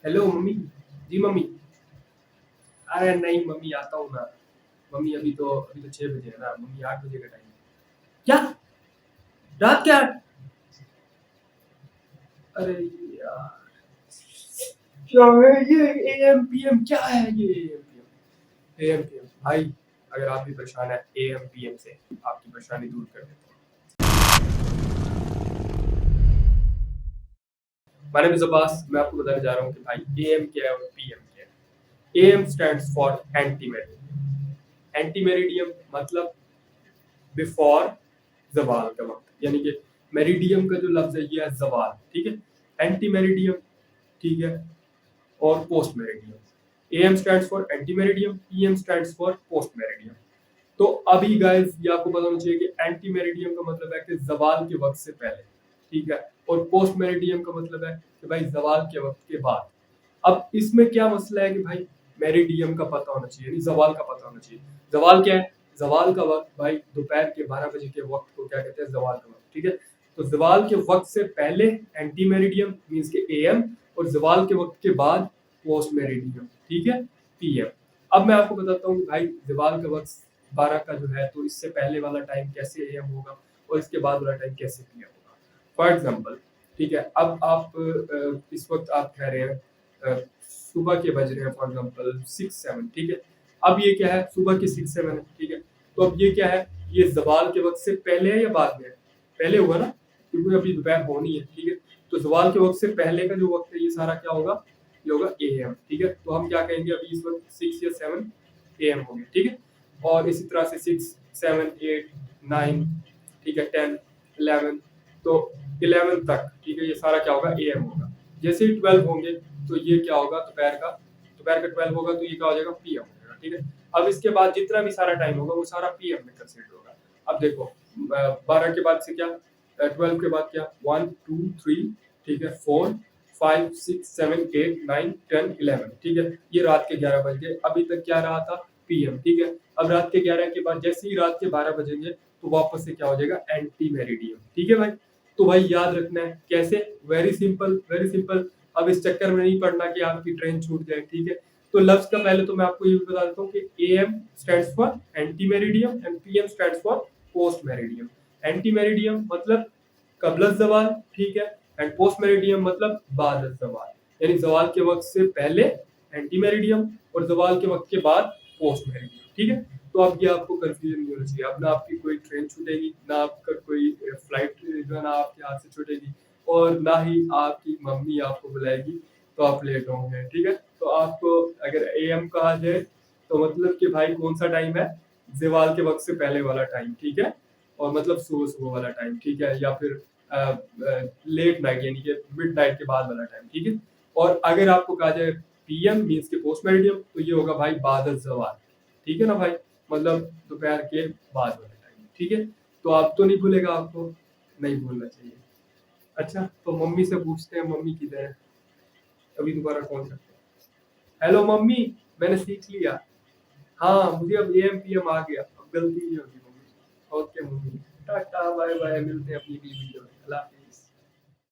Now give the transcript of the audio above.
Hello mummy. जी mummy. अरे नहीं mummy, आता हूँ ना। मम्मी अभी तो 6 बजे है ना मम्मी, 8 बजे का टाइम है। क्या? रात के 8? अरे यार, क्या है ये? एएम पीएम क्या है ये? एएम पीएम भाई, अगर आप भी परेशान है एएम पीएम से, आपकी परेशानी दूर कर देता हूँ। My name is Abbas. मैं आपको बताने जा रहा हूँ कि भाई एएम क्या है और पीएम क्या है। Am stands for anti meridiem. Anti meridiem मतलब बिफोर जवाल का वक्त, यानी कि मेरिडियम का जो लफ्ज है ये है जवाल, ठीक है। एंटी मेरिडियम, ठीक है, और post meridiem. Am stands for anti meridiem, PM stands for post meridiem. तो अभी गाइस ये आपको पता होना चाहिए कि एंटी मेरिडियम का मतलब है कि जवाल के वक्त से पहले, ठीक है, और पोस्ट मेरिडियम का मतलब है कि भाई जवाल के वक्त के बाद। अब इसमें क्या मसला है कि भाई मेरिडियम का पता होना चाहिए, यानी जवाल का पता होना चाहिए। जवाल क्या है? जवाल का वक्त भाई दोपहर के 12 बजे के वक्त को क्या कहते हैं? जवाल का वक्त, ठीक है। तो जवाल के वक्त से पहले एंटी मेरिडियम मीन्स के एएम, और जवाल के वक्त के बाद पोस्ट मेरिडियम, ठीक है, पीएम। अब मैं आपको बताता हूँ कि भाई जवाल का वक्त 12 का जो है, तो इससे पहले वाला टाइम कैसे एएम होगा और इसके बाद वाला टाइम कैसे पीएम होगा। फॉर एग्जाम्पल, ठीक है, अब आप इस वक्त आप कह रहे हैं सुबह के बज रहे हैं फॉर एग्जाम्पल 6-7, ठीक है। अब ये क्या है? सुबह के 6-7 है, ठीक है। तो अब ये क्या है? ये जवाल के वक्त से पहले है या बाद में है? पहले हुआ ना, क्योंकि अभी दोपहर होनी है, ठीक है। तो जवाल के वक्त से पहले का जो वक्त है ये सारा क्या होगा? ये होगा एएम, ठीक है। तो हम क्या कहेंगे? अभी इस वक्त 6 या 7 एएम हो गया, ठीक है। और इसी तरह से 6, 7, 8, 9, ठीक है, 10, 11, तो 11 तक, ठीक है, ये सारा क्या होगा? एएम होगा। जैसे ही 12 होंगे तो ये क्या होगा? दोपहर का 12 होगा तो ये क्या हो जाएगा? पीएम हो जाएगा, ठीक है। अब इसके बाद जितना भी सारा टाइम होगा वो सारा पीएम में कंसीडर होगा। अब देखो 12 के बाद से क्या? 12 के बाद क्या? 1, 2, 3, ठीक है, 4, 5, 6, 7, 8, 9, 10, 11, ठीक है। ये रात के 11 बज गए, अभी तक क्या रहा था? पीएम, ठीक है। अब रात के 11 के बाद जैसे ही रात के 12 बजेंगे तो वापस से क्या हो जाएगा? एंटी मेरिडियम, ठीक है भाई। तो भाई याद रखना है कैसे? Very simple, very simple. अब इस चक्कर में नहीं पड़ना कि आपकी ट्रेन छूट जाए, ठीक है। तो लफ्ज का पहले तो मैं आपको ये बता देता हूँ कि am stands for anti meridiem and PM stands for post meridiem. Anti meridiem मतलब कबल जवाल, ठीक है, एंड पोस्ट मेरिडियम मतलब बाद जवाल, यानी जवाल के वक्त से पहले एंटी मेरिडियम और जवाल के वक्त के बाद पोस्ट मेरिडियम, ठीक है। तो अब ये आपको कंफ्यूजन नहीं होना चाहिए। अब ना आपकी कोई ट्रेन छूटेगी, ना आपका कोई फ्लाइट जो है ना आपके हाथ से छूटेगी, और ना ही आपकी मम्मी आपको बुलाएगी तो आप लेट होंगे, ठीक है। तो आपको अगर एएम कहा जाए तो मतलब कि भाई कौन सा टाइम है? जवाल के वक्त से पहले वाला टाइम, ठीक है, और मतलब सुबह सुबह वाला टाइम, ठीक है, या फिर लेट नाइट यानी कि मिड नाइट के बाद वाला टाइम, ठीक है। और अगर आपको कहा जाए पीएम मीन्स के पोस्ट मेरिडियम, तो ये होगा भाई बाद जवाल, ठीक है ना भाई, मतलब दोपहर के बाद वाला टाइम, ठीक है। तो आप तो नहीं भूलेगा? आपको नहीं भूलना चाहिए। अच्छा, तो मम्मी से पूछते हैं, मम्मी किधर है? अभी दोबारा कॉल करते हैं। हेलो मम्मी, मैंने सीख लिया। हाँ, मुझे अब एएम पीएम आ गया, अब गलती नहीं होगी mummy. Okay mummy, tata bye bye, मिलते हैं अपनी अगली वीडियो में। अल्लाह हाफिज़।